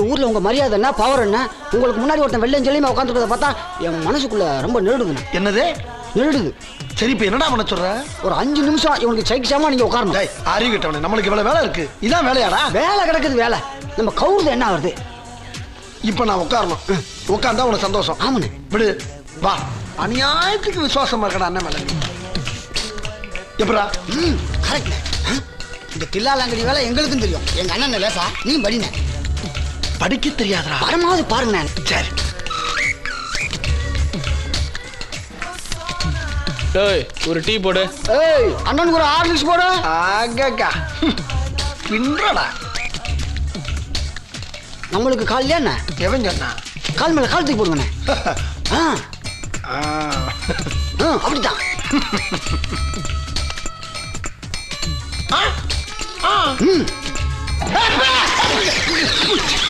ஊர்ல உங்க மரியாதை என்ன பவர் என்ன உங்களுக்கு முன்னாடி ஒருத்தன் வெள்ளம் சொல்லியுமா உட்காந்துருக்கத பார்த்தா என் மனசுக்குள்ள ரொம்ப நெருடுதுண்ணா. என்னது நெருடுது? சரி இப்ப என்னடா பண்ண சொல்ற? ஒரு 5 நிமிஷம் இவனுக்கு சைக்கிசாமா நீங்க உட்காரணும். அறிவு கிட்டவனே, நம்மளுக்கு இவ்வளவு வேலை இருக்கு. இதான் வேலையாடா? வேலை கிடக்குது வேலை. நம்ம கவுருது என்ன வருது? இப்ப நான் உட்காரணும். உட்கார்ந்தா உனக்கு சந்தோஷம். ஆமாண்ணே. விடு வா. அநியாயத்துக்கு விசுவாசமா இருக்கடா அண்ணன் மேல. எப்படா? கரெக்ட். இந்த கில்லாலங்கடி வேலை எங்களுக்கும் தெரியும். எங்க அண்ணன் லேசா நீ படின. படிக்க தெரியாதா? பரமாவது பாருங்க. சரி. ஏய் ஒரு டீ போடு. ஏய் அண்ணனுக்கு ஒரு ஹார்லிக்ஸ் போடு. ஆகா பின்றடா. நம்மளுக்கு கால் என்ன? எவன் சொன்னா? கால் மேல கால் தூக்கி போடுங்கண்ணே. அப்படித்தான்.